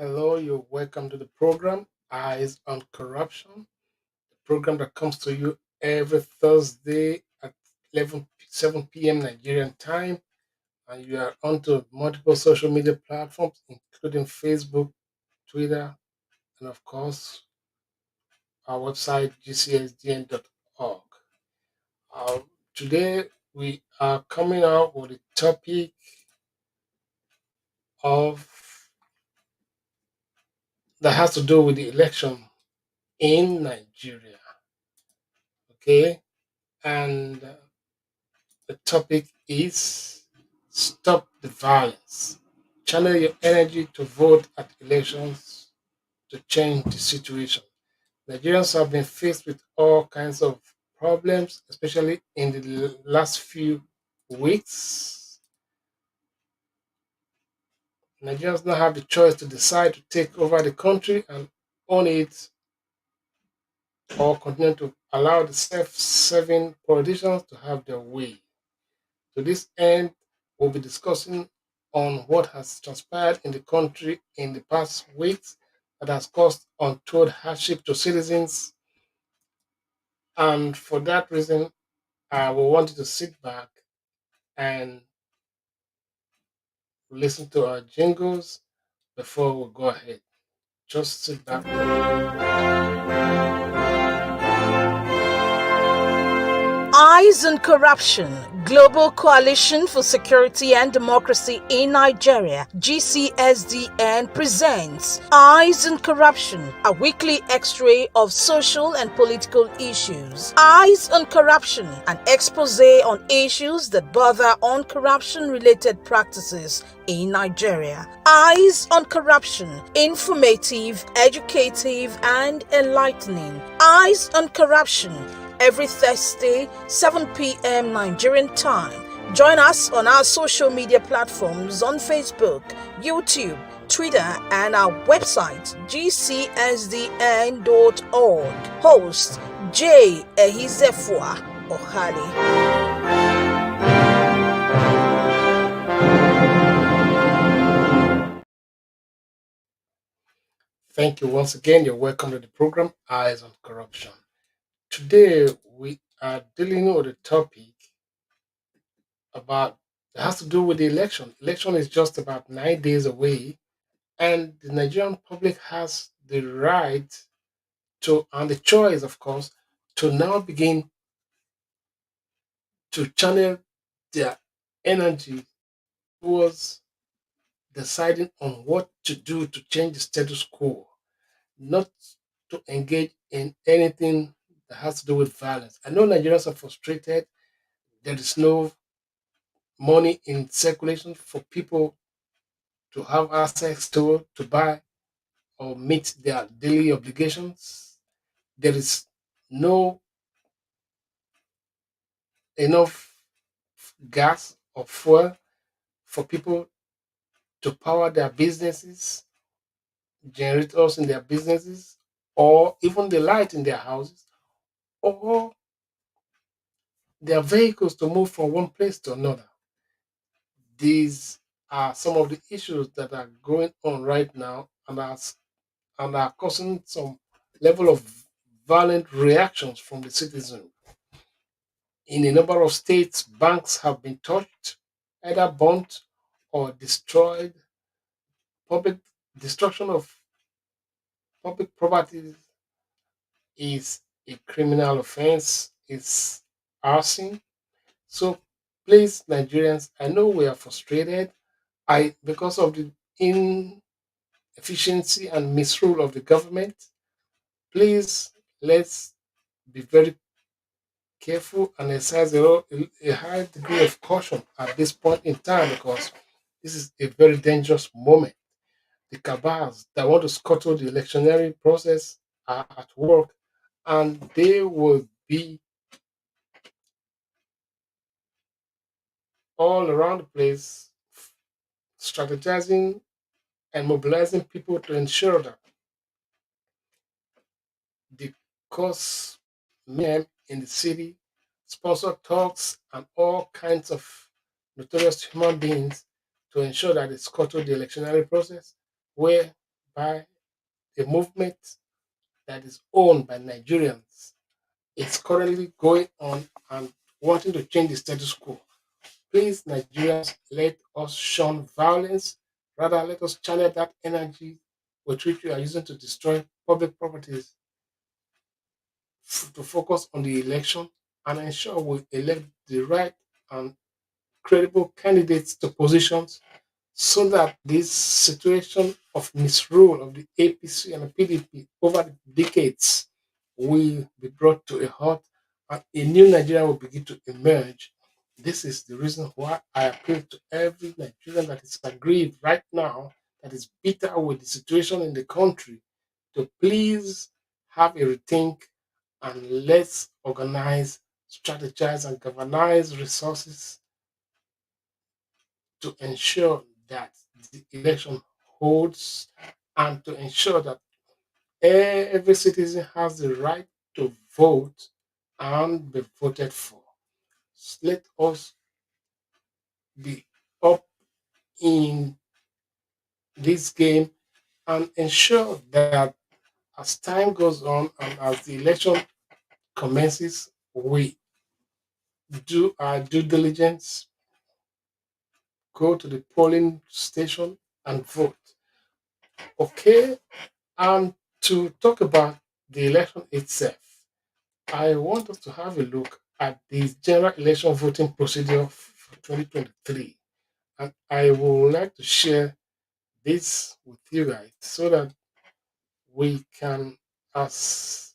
Hello, you're welcome to the program Eyes on Corruption, the program that comes to you every Thursday at 7 p.m. Nigerian time. And you are onto multiple social media platforms, including Facebook, Twitter, and of course, our website, gcsdn.org. Uh, Today, we are coming out with a topic of that has to do with the election in Nigeria. Okay, and the topic is Stop the Violence. Channel your energy to vote at elections to change the situation. Nigerians have been faced with all kinds of problems, especially in the last few weeks. Nigerians now have the choice to decide to take over the country and own it or continue to allow the self-serving politicians to have their way. To this end, we'll be discussing on what has transpired in the country in the past weeks that has caused untold hardship to citizens. And for that reason, I will want you to sit back and listen to our jingles before we go ahead. Just sit back. Eyes on Corruption, Global Coalition for Security and Democracy in Nigeria, GCSDN presents Eyes on Corruption, a weekly x-ray of social and political issues. Eyes on Corruption, an expose on issues that bother on corruption-related practices in Nigeria. Eyes on Corruption, informative, educative, and enlightening. Eyes on Corruption, every Thursday, 7 p.m. Nigerian time. Join us on our social media platforms on Facebook, YouTube, Twitter, and our website, gcsdn.org. Host, J. Ehizefua Ohali. Thank you once again. You're welcome to the program Eyes on Corruption. Today, we are dealing with a topic about that has to do with the election. Election is just about 9 days away, and the Nigerian public has the right to and the choice, of course, to now begin to channel their energy towards deciding on what to do to change the status quo, not to engage in anything that has to do with violence. I know Nigerians are frustrated. There is no money in circulation for people to have access to buy or meet their daily obligations. There is no enough gas or fuel for people to power their businesses, generators in their businesses, or even the light in their houses, or their vehicles to move from one place to another. These are some of the issues that are going on right now and are causing some level of violent reactions from the citizens. In a number of states, banks have been touched, either burnt or destroyed. Public destruction of public property is a criminal offense. It's arson. So please, Nigerians, I know we are frustrated. I because of the inefficiency and misrule of the government. Please let's be very careful and exercise a high degree of caution at this point in time because this is a very dangerous moment. The cabals that want to scuttle the electionary process are at work and they will be all around the place strategizing and mobilizing people to ensure that the cause men in the city sponsor talks and all kinds of notorious human beings to ensure that they scuttle the electionary process where by a movement that is owned by Nigerians. It's currently going on and wanting to change the status quo. Please, Nigerians, let us shun violence. Rather, let us channel that energy with which we are using to destroy public properties to focus on the election and ensure we elect the right and credible candidates to positions so that this situation of misrule of the APC and PDP over the decades will be brought to a halt and a new Nigeria will begin to emerge. This is the reason why I appeal to every Nigerian that is aggrieved right now, that is bitter with the situation in the country, to please have a rethink and let's organize, strategize, and galvanize resources to ensure that the election holds and to ensure that every citizen has the right to vote and be voted for. Let us be up in this game and ensure that as time goes on and as the election commences, we do our due diligence, go to the polling station and vote. Okay, and to talk about the election itself, I want us to have a look at the general election voting procedure for 2023. And I would like to share this with you guys so that we can, as,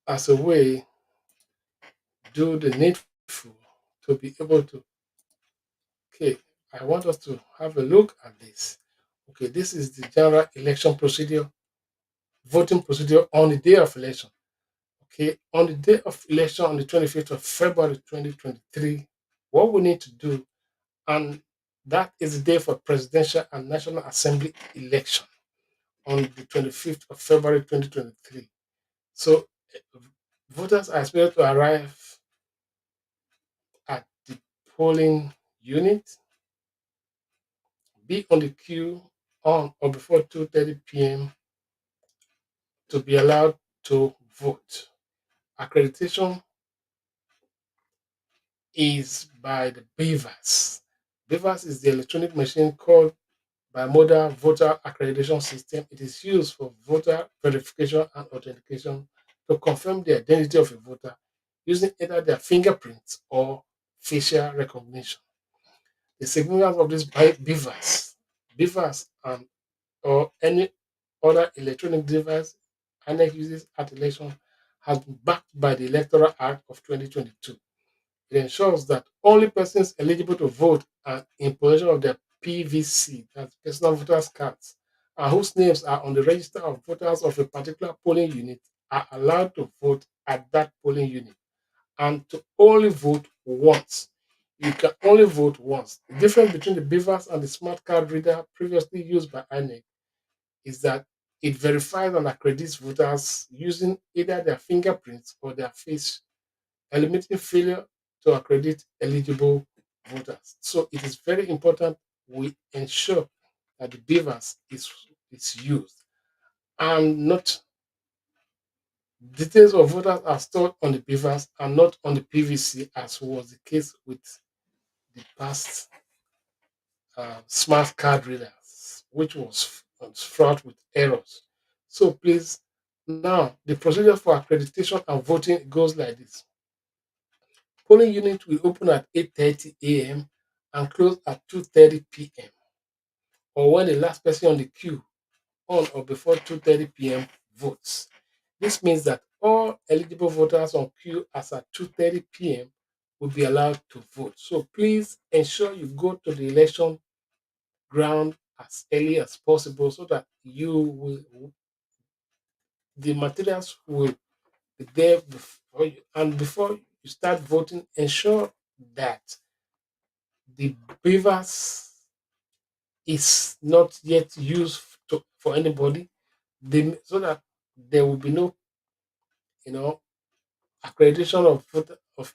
as a way, do the needful to be able to. Okay, I want us to have a look at this. Okay, this is the general election procedure, voting procedure on the day of election. Okay, on the day of election on the 25th of February 2023, what we need to do, and that is the day for presidential and national assembly election on the 25th of February 2023. So, voters are expected to arrive at the polling unit, be on the queue on or before 2:30 p.m. to be allowed to vote. Accreditation is by the Beavers. Beavers is the electronic machine called bimodal voter accreditation system. It is used for voter verification and authentication to confirm the identity of a voter using either their fingerprints or facial recognition. The significance of these beavers and or any other electronic device INEC uses at election has been backed by the Electoral Act of 2022. It ensures that only persons eligible to vote and in possession of their PVC, that's personal voters cards, and whose names are on the register of voters of a particular polling unit are allowed to vote at that polling unit and to only vote once. You can only vote once. The difference between the beavers and the smart card reader previously used by INEC is that it verifies and accredits voters using either their fingerprints or their face, eliminating failure to accredit eligible voters. So it is very important we ensure that the beavers is used and not details of voters are stored on the beavers and not on the PVC, as was the case with the past smart card readers, which was fraught with errors. So please, now the procedure for accreditation and voting goes like this. Polling unit will open at 8:30 a.m. and close at 2:30 p.m. or when the last person on the queue on or before 2:30 p.m. votes. This means that all eligible voters on queue as at 2:30 p.m. will be allowed to vote. So please ensure you go to the election ground as early as possible so that the materials will be there before you, and before you start voting, ensure that the beavers is not yet used for anybody, so that there will be no, you know, accreditation of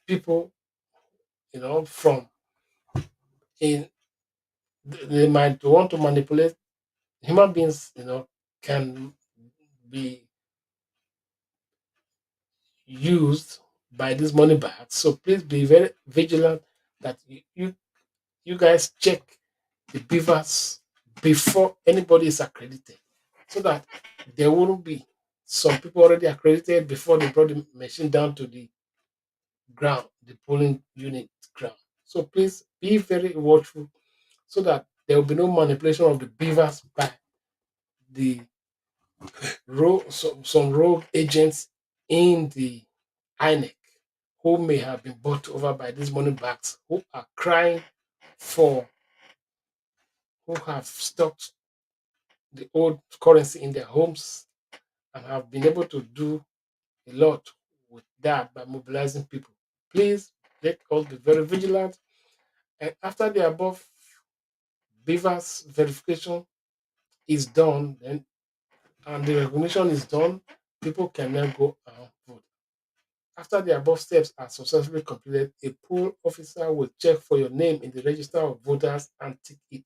people, from in They might want to manipulate human beings, can be used by these money bags. So please be very vigilant that you guys check the beavers before anybody is accredited, so that there won't be some people already accredited before they brought the machine down to the ground, the polling unit ground. So please be very watchful so that there will be no manipulation of the beavers by the some rogue agents in the INEC who may have been bought over by these money bags who are crying for, who have stocked the old currency in their homes and have been able to do a lot with that by mobilizing people. Please let us be very vigilant. And after the above beavers verification is done, then and the recognition is done, people can then go and vote. After the above steps are successfully completed, a poll officer will check for your name in the register of voters and tick it.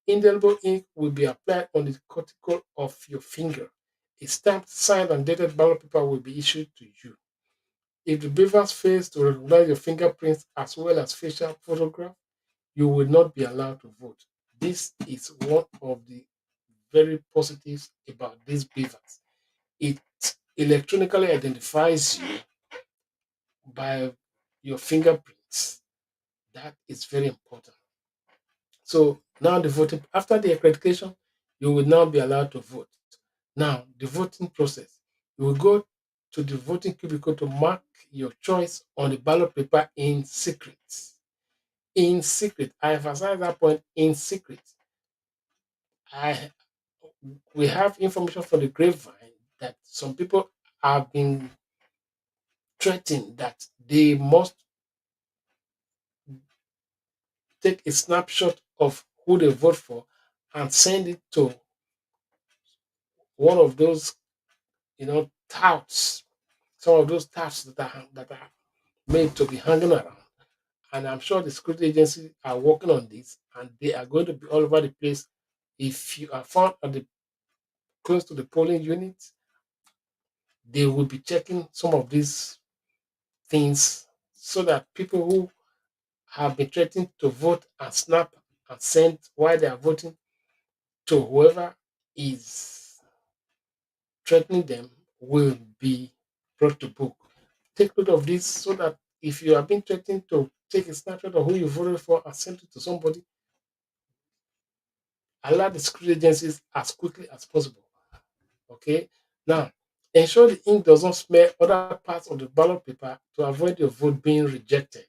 Indelible ink will be applied on the cortical of your finger. A stamped, signed, and dated ballot paper will be issued to you. If the beavers fails to recognize your fingerprints as well as facial photograph, you will not be allowed to vote. This is one of the very positives about these beavers. It electronically identifies you by your fingerprints. That is very important. So now the voting, after the accreditation, you will now be allowed to vote. Now, the voting process. You will go to the voting cubicle to mark your choice on the ballot paper in secret. In secret. I emphasize that point, in secret. I We have information from the grapevine that some people have been threatened that they must take a snapshot of who they vote for and send it to one of those, touts, some of those touts that are made to be hanging around. And I'm sure the security agencies are working on this, and they are going to be all over the place. If you are found at the close to the polling unit, they will be checking some of these things so that people who have been threatened to vote and snap and send while they are voting to whoever is threatening them will be brought to book. Take note of this so that if you are being threatened to take a snapshot of who you voted for and send it to somebody, alert the security agencies as quickly as possible. Okay. Now, ensure the ink does not smear other parts of the ballot paper to avoid your vote being rejected.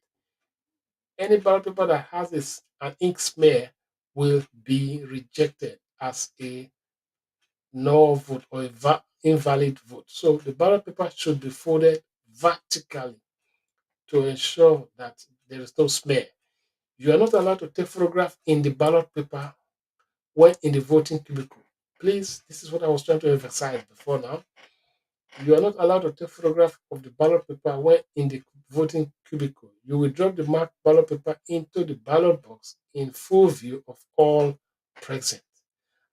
Any ballot paper that has an ink smear will be rejected as a null vote or invalid vote. So the ballot paper should be folded vertically to ensure that there is no smear. You are not allowed to take photograph in the ballot paper when in the voting cubicle. Please, this is what I was trying to emphasize before now. You are not allowed to take photograph of the ballot paper when in the voting cubicle. You will drop the marked ballot paper into the ballot box in full view of all present.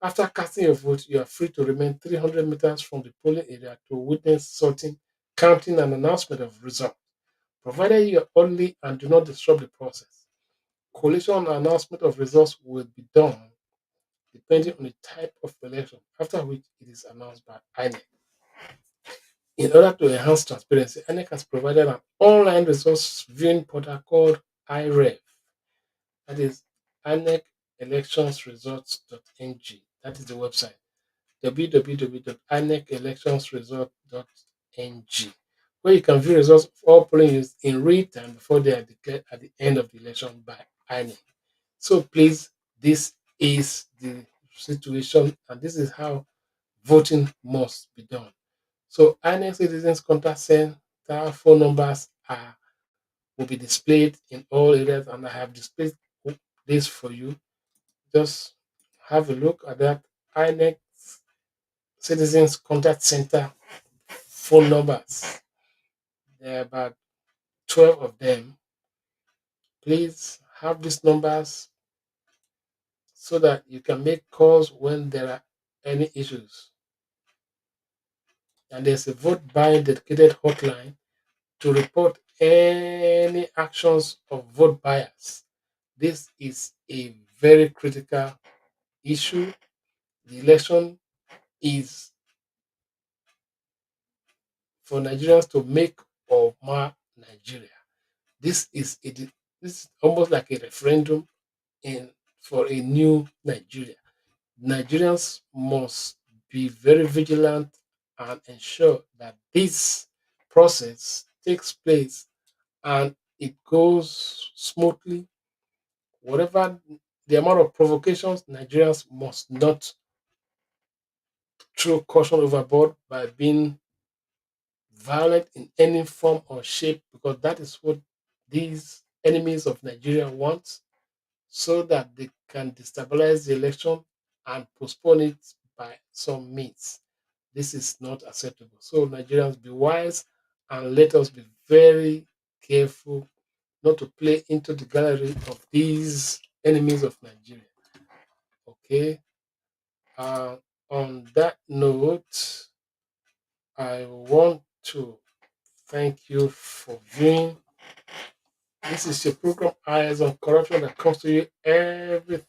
After casting your vote, you are free to remain 300 meters from the polling area to witness sorting, counting, and announcement of results, provided you are orderly and do not disrupt the process. Collation and announcement of results will be done depending on the type of election, after which it is announced by INEC. In order to enhance transparency, INEC has provided an online resource viewing portal called iRev, that is INECelectionsresults.ng. That is the website www.inecelectionsresult.ng, where you can view results of all polling units in real time before they are declared at the end of the election by INEC. So please, this is the situation, and this is how voting must be done. So INEC citizens contact center phone numbers will be displayed in all areas, and I have displayed this for you. Just have a look at that. INEC citizens contact center phone numbers. There are about 12 of them. Please have these numbers so that you can make calls when there are any issues. And there's a vote buying dedicated hotline to report any actions of vote buyers. This is a very critical issue. The election is for Nigerians to make or mar Nigeria. This is this is almost like a referendum in for a new Nigeria. Nigerians must be very vigilant and ensure that this process takes place and it goes smoothly. Whatever the amount of provocations, Nigerians must not throw caution overboard by being violent in any form or shape, because that is what these enemies of Nigeria want, so that they can destabilize the election and postpone it by some means. This is not acceptable. So Nigerians, be wise and let us be very careful not to play into the gallery of these enemies of Nigeria. Okay. Uh, on that note, I want to thank you for viewing. This is your program Eyes on Corruption that comes to you every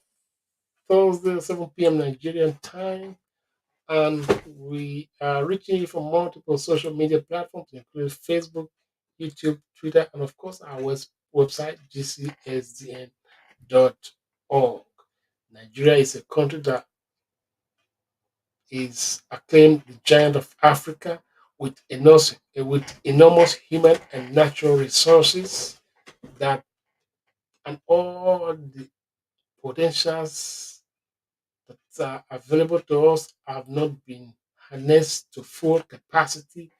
Thursday, 7 p.m. Nigerian time. And we are reaching you from multiple social media platforms, including Facebook, YouTube, Twitter, and of course our website, gcsdn.org. Nigeria is a country that is acclaimed the giant of Africa with enormous human and natural resources that and all the potentials that are available to us have not been harnessed to full capacity.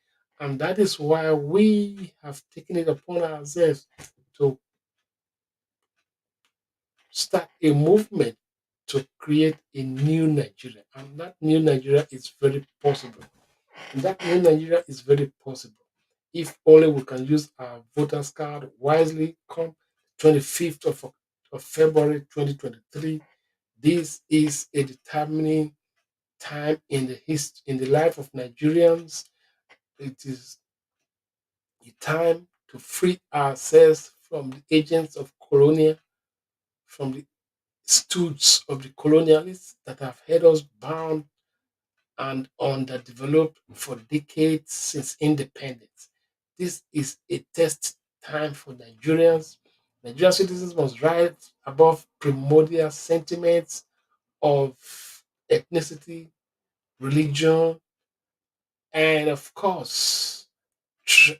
And that is why we have taken it upon ourselves to start a movement to create a new Nigeria. And that new Nigeria is very possible. And that new Nigeria is very possible if only we can use our voters card wisely come 25th of February 2023. This is a determining time in the life of Nigerians. It is a time to free ourselves from the agents of colonial, from the stooges of the colonialists that have held us bound and underdeveloped for decades since independence. This is a test time for Nigerians. Nigerian citizens must rise above primordial sentiments of ethnicity, religion, and of course, tr-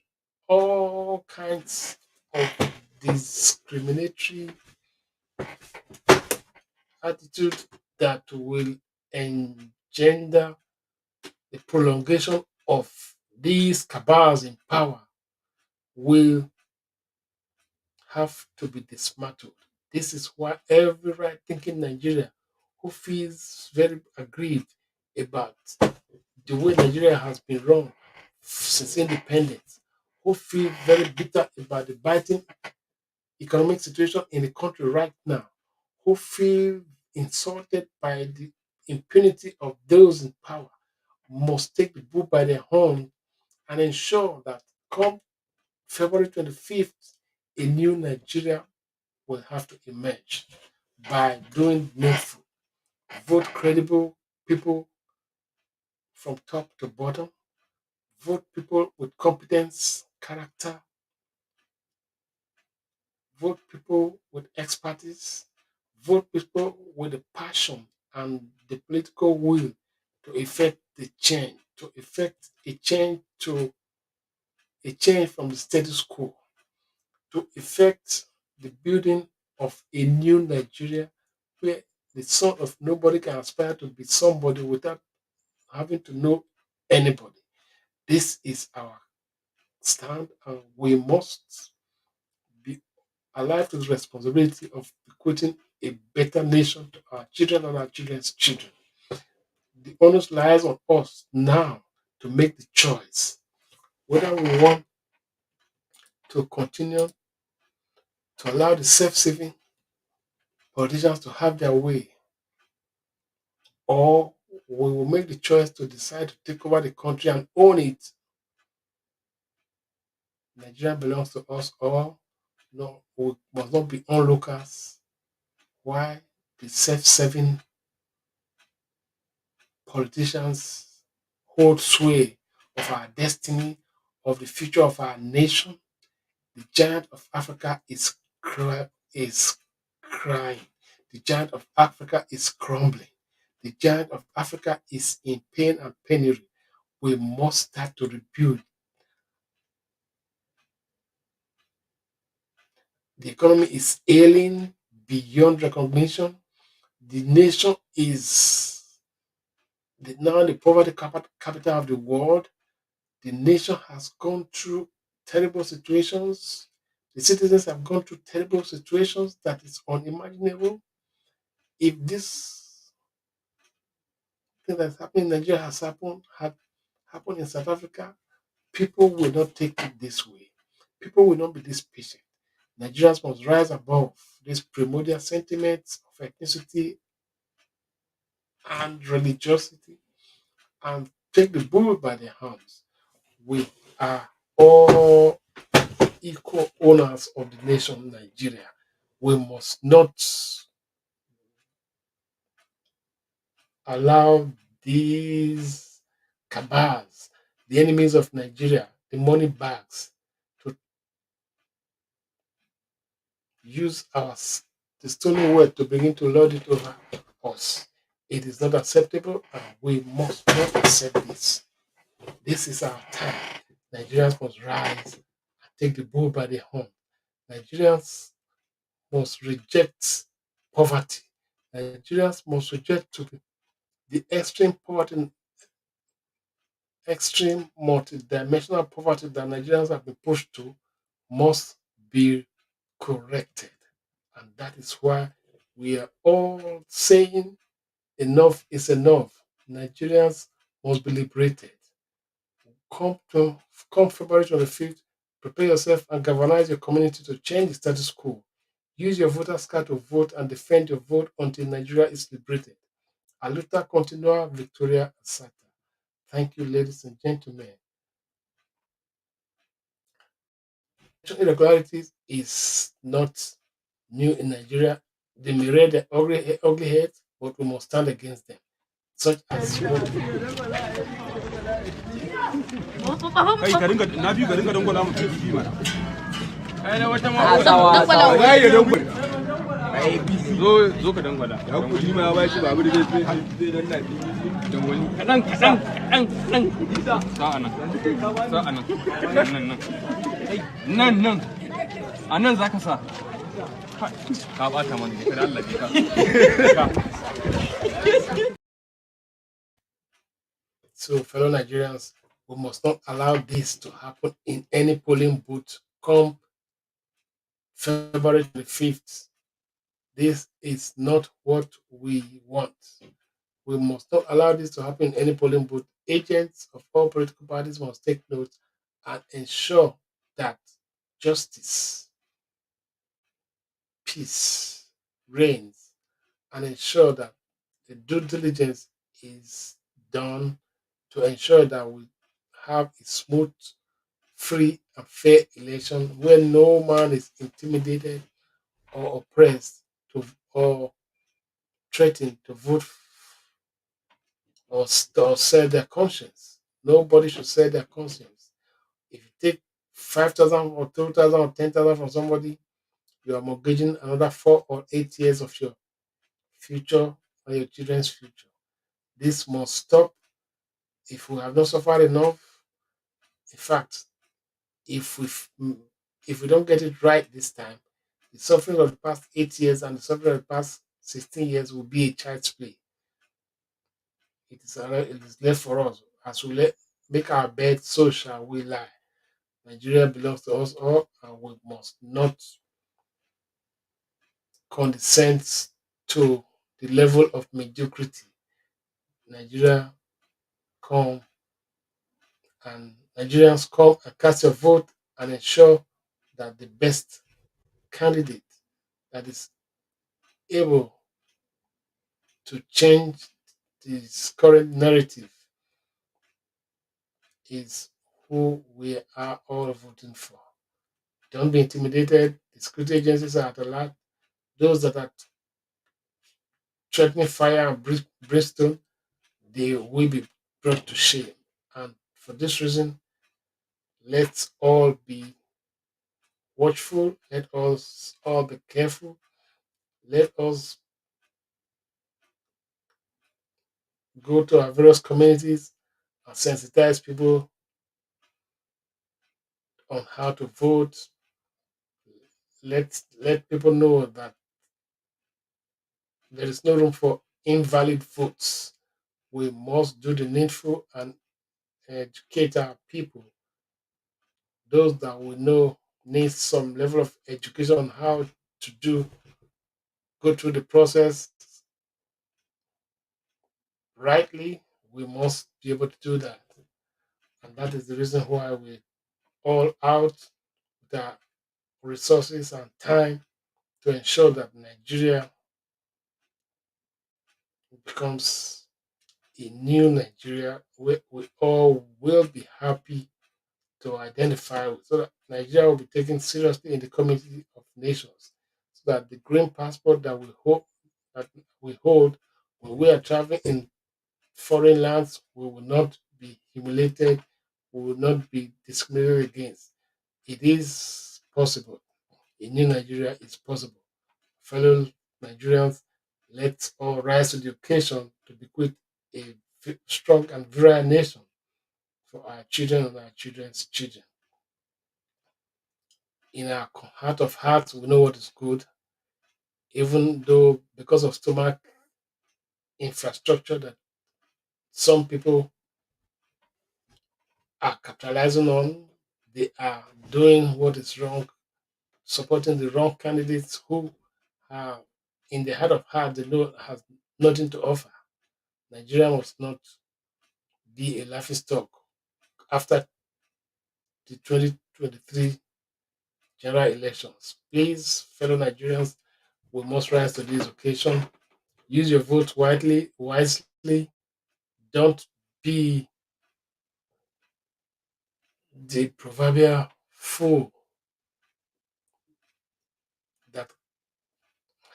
all kinds of discriminatory attitude that will engender the prolongation of these cabals in power will have to be dismantled. This is why every right thinking Nigeria who feels very aggrieved about the way Nigeria has been run since independence, who feel very bitter about the biting economic situation in the country right now, who feel insulted by the impunity of those in power, must take the bull by the horn and ensure that come February 25th, a new Nigeria will have to emerge by doing needful. Vote credible people from top to bottom. Vote people with competence, character. Vote people with expertise. Vote people with the passion and the political will to effect the change, to effect a change from the status quo, to effect the building of a new Nigeria where the son of nobody can aspire to be somebody without having to know anybody. This is our stand, and we must be alive to the responsibility of bequeathing a better nation to our children and our children's children. The onus lies on us now to make the choice whether we want to continue to allow the self-serving politicians to have their way, or we will make the choice to decide to take over the country and own it. Nigeria belongs to us all. No, we must not be onlookers. Why the self-serving politicians hold sway of our destiny, of the future of our nation? The giant of Africa is crying. The giant of Africa is crumbling. The giant of Africa is in pain and penury. We must start to rebuild. The economy is ailing beyond recognition. The nation is now the poverty capital of the world. The nation has gone through terrible situations. The citizens have gone through terrible situations that is unimaginable. If this thing that's happening in Nigeria has had happened in South Africa, people will not take it this way. People will not be this patient. Nigerians must rise above these primordial sentiments of ethnicity and religiosity and take the bull by the horns. We are all equal owners of the nation Nigeria. We must not allow these cabals, the enemies of Nigeria, the money bags, to use the stolen word to begin to lord it over us. It is not acceptable, and we must not accept this. This is our time. Nigerians must rise and take the bull by the horn. Nigerians must reject poverty. Nigerians must reject the extreme poverty, extreme multidimensional poverty that Nigerians have been pushed to must be corrected. And that is why we are all saying enough is enough. Nigerians must be liberated. Come to come February 25th, prepare yourself and galvanize your community to change the status quo. Use your voter's card to vote and defend your vote until Nigeria is liberated. A luta continua, vitória, certa. Thank you, ladies and gentlemen. Irregularities is not new in Nigeria. They may rear their ugly heads, but we must stand against them. Such as Kai ka dinga na biyu ka dinga dangwala mu PDP mana. Ai na wata ma Dangwala. ya dangwala. APC zo ka dangwala. Ya ku ji ma ba shi babu da zai dan na PDP dangwali. Kadan. Sa'a nan. Nan. Anan zaka sa. Ka bata mana kada Allah ka. So, fellow Nigerians, we must not allow this to happen in any polling booth come February 5th. This is not what we want. We must not allow this to happen in any polling booth. Agents of all political parties must take note and ensure that justice, peace reigns, and ensure that the due diligence is done to ensure that we have a smooth, free, and fair election where no man is intimidated or oppressed or threatened to vote or sell their conscience. Nobody should sell their conscience. If you take 5,000 or 2,000 or 10,000 from somebody, you are mortgaging another 4 or 8 years of your future or your children's future. This must stop. If we have not suffered enough, in fact, if we don't get it right this time, the suffering of the past 8 years and the suffering of the past 16 years will be a child's play. It is left for us. As we make our bed, so shall we lie. Nigeria belongs to us all, and we must not condescend to the level of mediocrity. Nigeria come Nigerians come and cast your vote and ensure that the best candidate that is able to change this current narrative is who we are all voting for. Don't be intimidated. The security agencies are at alert. Those that are threatening fire and brimstone, they will be brought to shame. And for this reason, let's all be watchful. Let us all be careful. Let us go to our various communities and sensitize people on how to vote. Let people know that there is no room for invalid votes. We must do the needful and educate our people. Those that we know need some level of education on how to go through the process rightly. We must be able to do that. And that is the reason why we all out with our resources and time to ensure that Nigeria becomes a new Nigeria where we all will be happy to identify with, so that Nigeria will be taken seriously in the community of nations, so that the green passport that we hold when we are traveling in foreign lands, we will not be humiliated, we will not be discriminated against. It is possible. A new Nigeria is possible. Fellow Nigerians, let's all rise to the occasion to bequeath a strong and virile nation for our children and our children's children. In our heart of hearts, we know what is good, even though because of stomach infrastructure that some people are capitalizing on, they are doing what is wrong, supporting the wrong candidates who are in the heart of heart they know has nothing to offer. Nigeria must not be a laughing stock after the 2023 general elections. Please, fellow Nigerians, we must rise to this occasion. Use your vote wisely. Don't be the proverbial fool that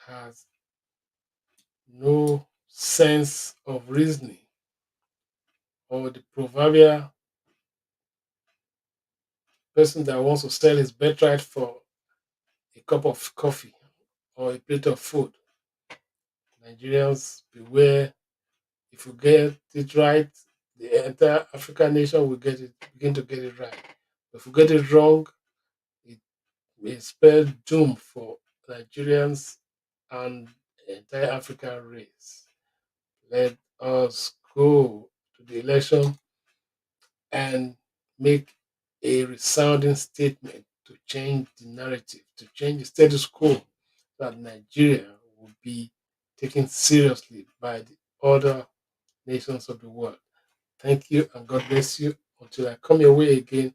has no sense of reasoning, or the proverbial person that wants to sell his birthright for a cup of coffee or a plate of food. Nigerians, beware. If you get it right, the entire African nation will begin to get it right. If you get it wrong, it may spell doom for Nigerians and the entire African race. Let us go to the election and make a resounding statement to change the narrative, to change the status quo, that Nigeria will be taken seriously by the other nations of the world. Thank you and God bless you. Until I come your way again,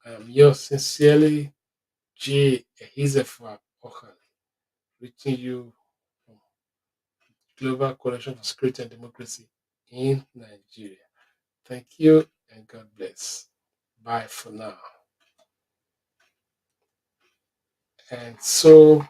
I am yours sincerely, J. Ehizefa Okale, reaching you from Global Coalition for Security and Democracy in Nigeria. Thank you and God bless. Bye for now. And so